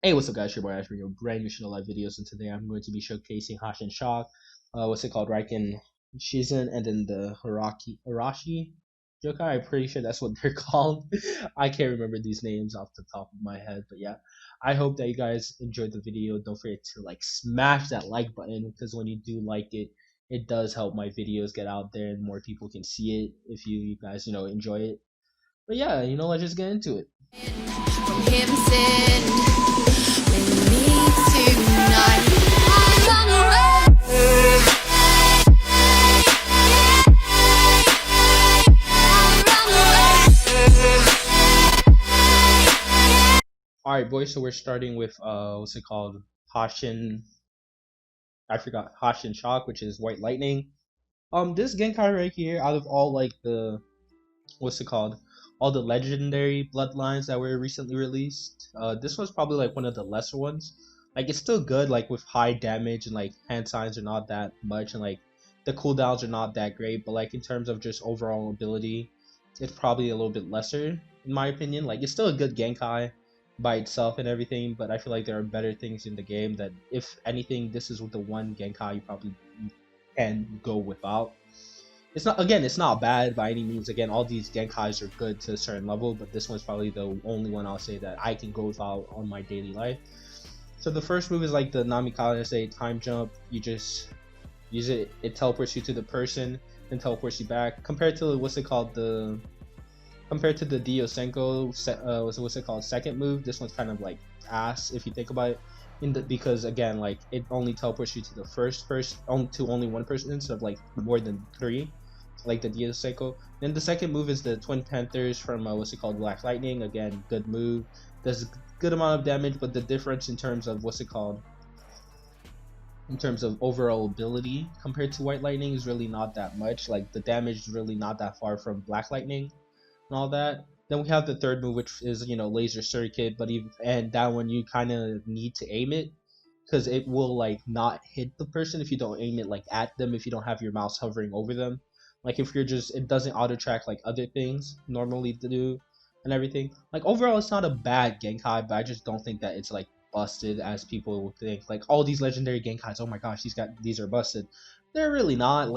Hey, what's up, guys? Your boy Ash bringing you a brand new Shindo live videos, and today I'm going to be showcasing Ashen Shock, Rykan Shizen, and then the Arashi Jokai. I'm pretty sure that's what they're called. I can't remember these names off the top of my head, but yeah. I hope that you guys enjoyed the video. Don't forget to smash that like button, because when you do like it, it does help my videos get out there and more people can see it if you guys enjoy it. But yeah, let's just get into it. From him sin, we need tonight. I run away. Alright, boys, so we're starting with Hashin. I forgot Hashin Shock, which is White Lightning. This Genkai right here, out of all the all the legendary bloodlines that were recently released, this was probably one of the lesser ones. It's still good, with high damage, and hand signs are not that much, and the cooldowns are not that great, but in terms of just overall ability, it's probably a little bit lesser in my opinion. It's still a good Genkai by itself and everything, but I feel like there are better things in the game that, if anything, this is the one Genkai you probably can go without. It's not bad by any means. Again, all these Genkais are good to a certain level, but this one's probably the only one I'll say that I can go without on my daily life. So the first move is the Namikaze time jump. You just use it, it teleports you to the person and teleports you back. Compared to the Diosenko second move, this one's kind of ass if you think about it. Because again, it only teleports you to the first person, to only one person instead of more than three, like the Diosenko. Then the second move is the Twin Panthers from Black Lightning. Again, good move, does a good amount of damage, but the difference in terms of in terms of overall ability compared to White Lightning is really not that much. The damage is really not that far from Black Lightning and all that. Then we have the third move, which is Laser Circuit, and that one you kind of need to aim it, because it will not hit the person if you don't aim it at them, if you don't have your mouse hovering over them. If you're just, it doesn't auto track other things normally to do and everything. Overall, it's not a bad Genkai, but I just don't think that it's busted as people will think. All these legendary Genkais, oh my gosh, these are busted. They're really not.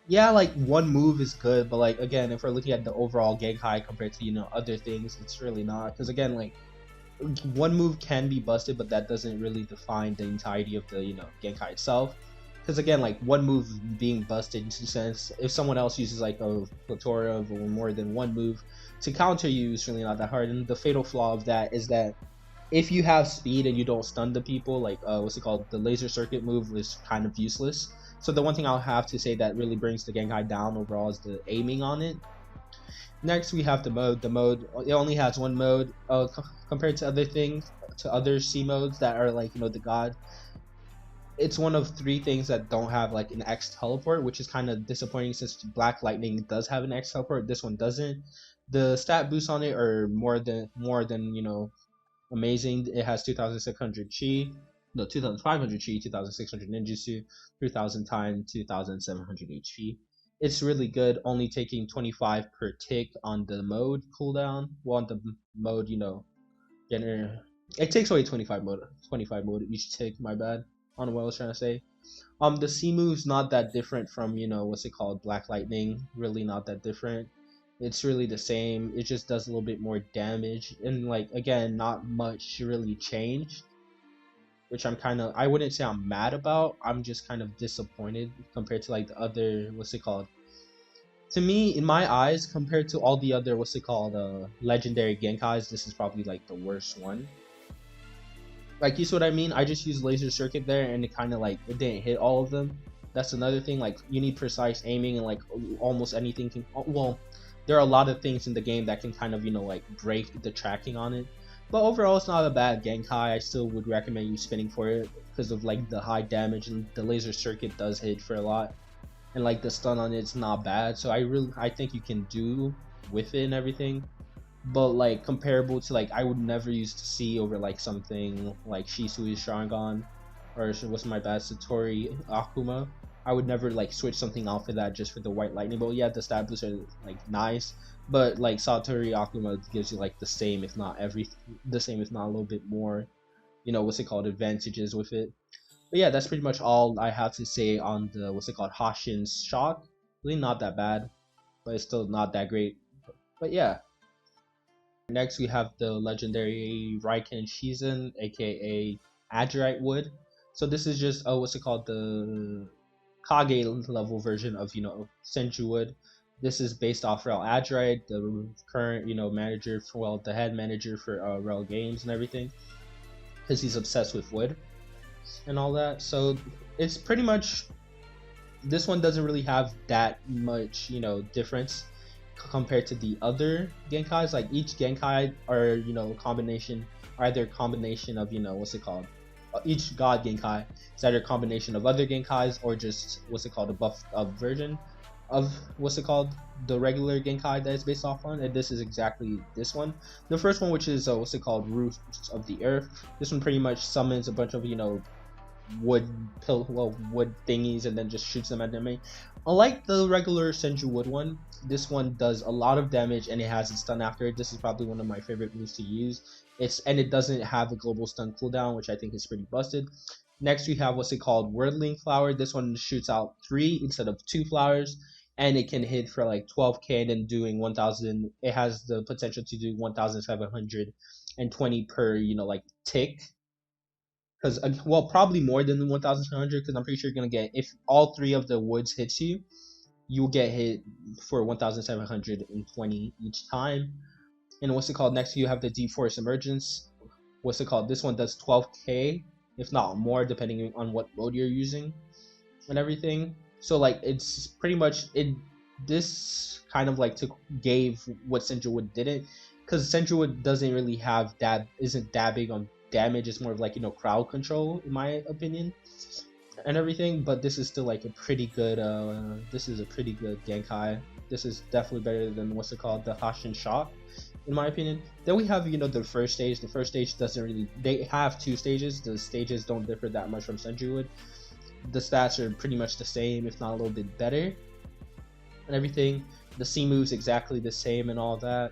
Yeah, one move is good, but again, if we're looking at the overall Genkai compared to other things, it's really not. Because again, one move can be busted, but that doesn't really define the entirety of the Genkai itself. Because again, one move being busted, in a sense, if someone else uses a plethora of or more than one move to counter you, it's really not that hard. And the fatal flaw of that is that if you have speed and you don't stun the people, the laser circuit move is kind of useless. So the one thing I'll have to say that really brings the Genkai down overall is the aiming on it. Next, we have the mode. The mode, it only has one mode compared to other things, to other C modes that are the god. It's one of three things that don't have an X teleport, which is kind of disappointing since Black Lightning does have an X teleport. This one doesn't. The stat boosts on it are more than amazing. It has 2,600 chi. No, 2,500 chi, 2,600 ninjutsu, 3,000 time, 2,700 HP. It's really good, only taking 25 per tick on the mode cooldown. Well, on the mode, it takes away 25 mode each tick. My bad on what I was trying to say. The C move's not that different from Black Lightning. Really not that different. It's really the same. It just does a little bit more damage, and again, not much really changed, which I wouldn't say I'm mad about. I'm just kind of disappointed compared to the other, to me, in my eyes, compared to all the other legendary Genkais, this is probably the worst one. You see what I mean? I just used laser circuit there, and it kind of it didn't hit all of them. That's another thing. You need precise aiming, and almost anything can, well, there are a lot of things in the game that can kind of break the tracking on it. But overall, it's not a bad Genkai. I still would recommend you spinning for it because of the high damage, and the laser circuit does hit for a lot, and the stun on it's not bad. So I think you can do with it and everything. But comparable to I would never use to see over something like Shisui Sharingan, or what's my bad, Satori Akuma. I would never switch something out for that just for the White Lightning. But yeah, the stat boosts are nice. but like Satori Akuma gives you like the same, if not the same, if not a little bit more, what's it called, advantages with it. But yeah, that's pretty much all I have to say on the what's it called, Hashin's shock. Really not that bad, but it's still not that great. But yeah. Next we have the legendary Rykan Shizen, aka Adurite Wood. So this is just what's it called, the Kage level version of Senju Wood. This is based off Rel Adurite, the current manager for, well, the head manager for Rel Games and everything, because he's obsessed with wood and all that. So it's pretty much, this one doesn't really have that much difference compared to the other Genkais. Like each Genkai are combination, either combination of what's it called, each god Genkai is either a combination of other Genkais or just what's it called, a buffed up version of what's it called, the regular Genkai that it's based off on. And this is exactly this one. The first one, which is what's it called, Roots of the Earth. This one pretty much summons a bunch of wood thingies and then just shoots them at them. Unlike the regular Senju Wood one, this one does a lot of damage and it has a stun after it. This is probably one of my favorite moves to use. It doesn't have a global stun cooldown, which I think is pretty busted. Next we have what's it called, Wordling Flower. This one shoots out 3 instead of 2 flowers, and it can hit for like 12k and then doing 1000. It has the potential to do 1720 per like tick. Because well, probably more than 1700, because I'm pretty sure you're gonna get, if all 3 of the woods hits you, you'll get hit for 1720 each time. And what's it called, next you have the Deep Forest Emergence. What's it called, this one does 12k, if not more, depending on what mode you're using and everything. So like it's pretty much this kind of like gave what Senju Wood didn't, because Senju Wood doesn't really have isn't that big on damage. It's more of like crowd control in my opinion and everything. But this is still like a pretty good this is a pretty good Genkai. This is definitely better than what's it called, the Hashin Shock, in my opinion. Then we have the first stage. The first stage doesn't really, they have 2 stages. The stages don't differ that much from Senju Wood. The stats are pretty much the same, if not a little bit better and everything. The C moves exactly the same and all that.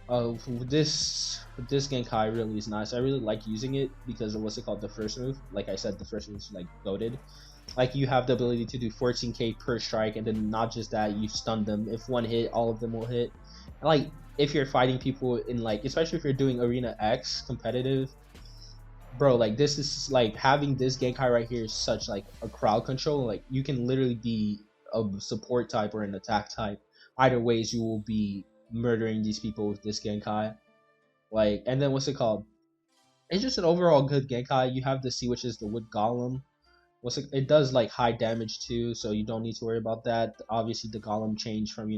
This Genkai really is nice. I really like using it because of what's it called, the first move. Like I said, the first move is like goated. Like you have the ability to do 14k per strike, and then not just that, you stun them. If one hit, all of them will hit. And like if you're fighting people in like, especially if you're doing Arena X competitive, bro, like this is like, having this Genkai right here is such like a crowd control. Like you can literally be a support type or an attack type. Either ways, you will be murdering these people with this Genkai. Like, and then what's it called, it's just an overall good Genkai. You have the C, which is the Wood Golem. It does like high damage too, so you don't need to worry about that. Obviously the Golem changed from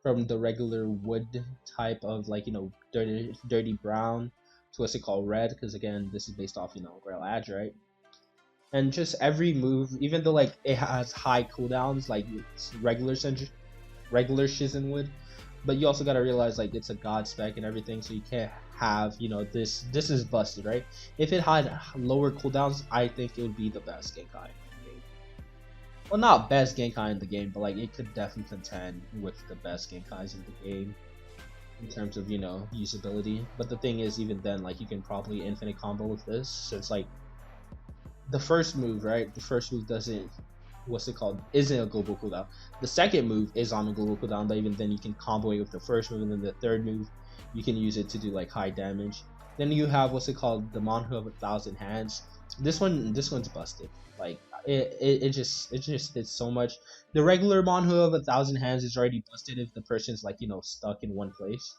from the regular wood type of like dirty brown to what's it called, red, because again this is based off Rel Adurite. And just every move, even though like it has high cooldowns like regular Shizen Wood, but you also gotta realize like it's a god spec and everything, so you can't have this is busted, right? If it had lower cooldowns, I think it would be the best Genkai in the game. Well, not best Genkai in the game, but like it could definitely contend with the best Genkais in the game in terms of usability. But the thing is, even then, like you can probably infinite combo with this. So it's like the first move, right? The first move doesn't, what's it called, isn't a global cooldown. The second move is on a global cooldown, but even then you can combo it with the first move, and then the third move you can use it to do like high damage. Then you have what's it called, the Manhu of 1,000 Hands. This one's busted. Like it just hits so much. The regular Manhu of 1,000 Hands is already busted if the person's like stuck in one place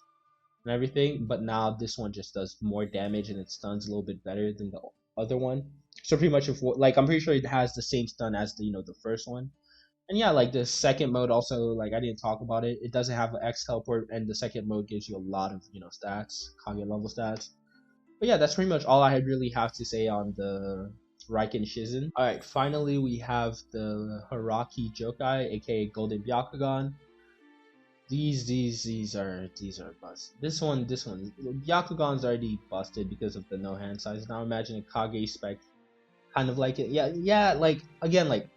and everything, but now this one just does more damage and it stuns a little bit better than the other one. So pretty much, if like, I'm pretty sure it has the same stun as the the first one. And yeah, like the second mode also, like I didn't talk about it. It doesn't have an X teleport, and the second mode gives you a lot of stats, Kage level stats. But yeah, that's pretty much all I really have to say on the Rykan Shizen. Alright, finally we have the Arahaki Jokai, aka Golden Byakugan. These are busted. This one Byakugan's already busted because of the no hand size. Now imagine a Kage spec kind of like it. Yeah, like again, like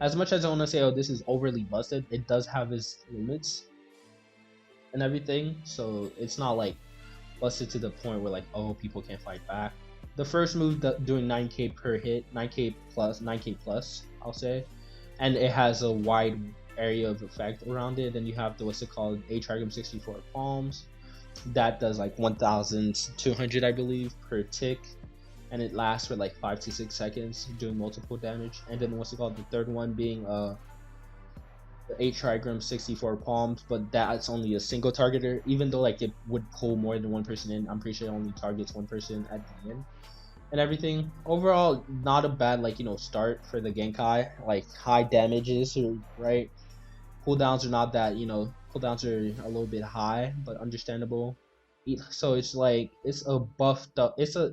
as much as I want to say, oh, this is overly busted, it does have its limits. and everything, so it's not like busted to the point where like, oh, people can't fight back. The first move doing 9k per hit, 9k plus, I'll say, and it has a wide area of effect around it. Then you have the, what's it called, Rykan 64 palms, that does like 1,200 I believe per tick, and it lasts for like 5 to 6 seconds, doing multiple damage. And then what's it called, the third one being the 8 trigram 64 palms, but that's only a single targeter. Even though like it would pull more than one person in, I'm pretty sure it only targets one person at the end. And everything overall, not a bad, like, you know, start for the Genkai. Like high damages, right? Cooldowns are not that, you know, cooldowns are a little bit high, but understandable. So it's like, it's a buffed up, it's a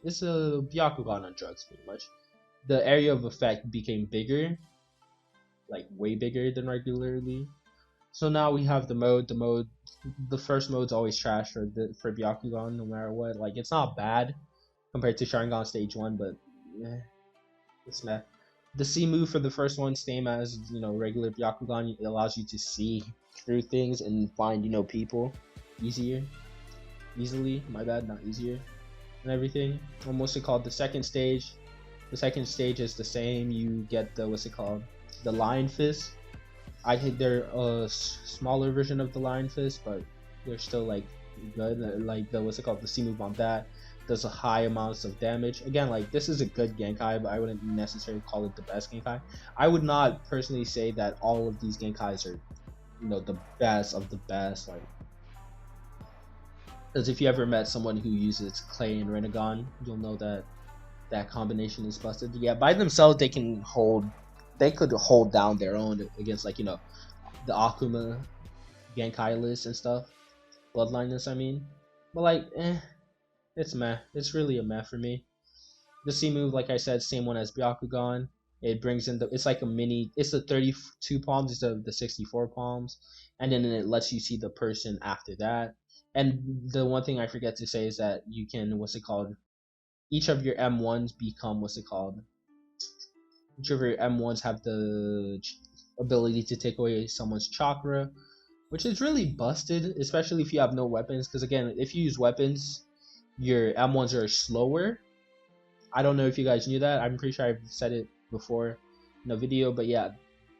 Byakugan on drugs pretty much. The area of effect became bigger, like way bigger than regularly. So now we have the mode. The first mode's always trash for Byakugan, no matter what. Like, it's not bad compared to Sharingan Stage 1, but it's meh. The C move for the first one, same as, you know, regular Byakugan. It allows you to see through things and find, you know, people easily. My bad, not easier, and everything. And what's it called? The second stage. The second stage is the same. You get the, what's it called, the Lion Fist. I think they're a smaller version of the Lion Fist, but they're still like good. Like the, what's it called, the C move on that does a high amounts of damage. Again, like, this is a good Genkai, but I wouldn't necessarily call it the best Genkai. I would not personally say that all of these Genkais are, you know, the best of the best. Like, because if you ever met someone who uses Clay and Rinnegan, you'll know that that combination is busted. Yeah, by themselves they could hold down their own against, like, you know, the Akuma Genkai list and stuff, Bloodlines I mean. But like, it's meh. It's really a meh for me. The C move, like I said, same one as Byakugan. It brings in the, it's like a mini, it's the 32 palms instead of the 64 palms, and then it lets you see the person after that. And the one thing I forget to say is that you can, what's it called, each of your M1s become, what's it called, each of your M1s have the ability to take away someone's chakra, which is really busted, especially if you have no weapons. Because again, if you use weapons, your M1s are slower. I don't know if you guys knew that. I'm pretty sure I've said it before in a video, but yeah,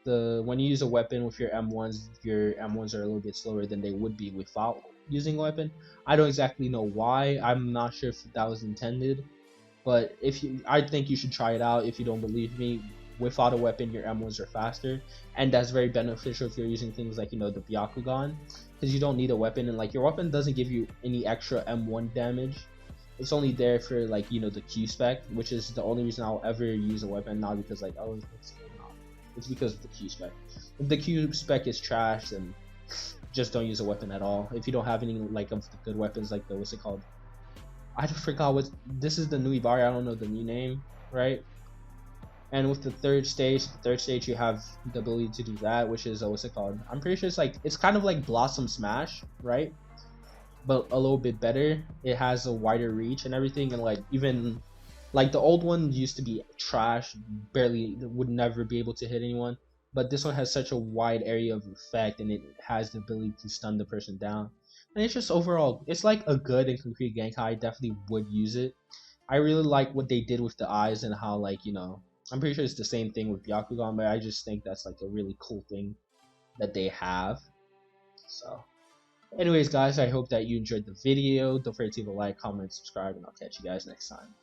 when you use a weapon with your M1s are a little bit slower than they would be without using a weapon. I don't exactly know why. I'm not sure if that was intended, but I think you should try it out. If you don't believe me, without a weapon, your M1s are faster, and that's very beneficial if you're using things like, you know, the Byakugan, because you don't need a weapon, and like, your weapon doesn't give you any extra M1 damage. It's only there for, like, you know, the Q spec, which is the only reason I'll ever use a weapon, not because like, oh, it's because of the Q spec. If the Q spec is trash, then just don't use a weapon at all. If you don't have any like of the good weapons, like the, what's it called, I forgot what, this is the new Ibarra, I don't know the new name, right? And with the third stage you have the ability to do that, which is, what's it called, I'm pretty sure it's like, it's kind of like Blossom Smash, right? But a little bit better. It has a wider reach and everything, and like, even like the old one used to be trash, barely, would never be able to hit anyone, but this one has such a wide area of effect, and it has the ability to stun the person down. And it's just overall, it's like a good and concrete Genkai. I definitely would use it. I really like what they did with the eyes, and how, like, you know, I'm pretty sure it's the same thing with Byakugan, but I just think that's like a really cool thing that they have. So anyways, guys, I hope that you enjoyed the video. Don't forget to leave a like, comment, subscribe, and I'll catch you guys next time.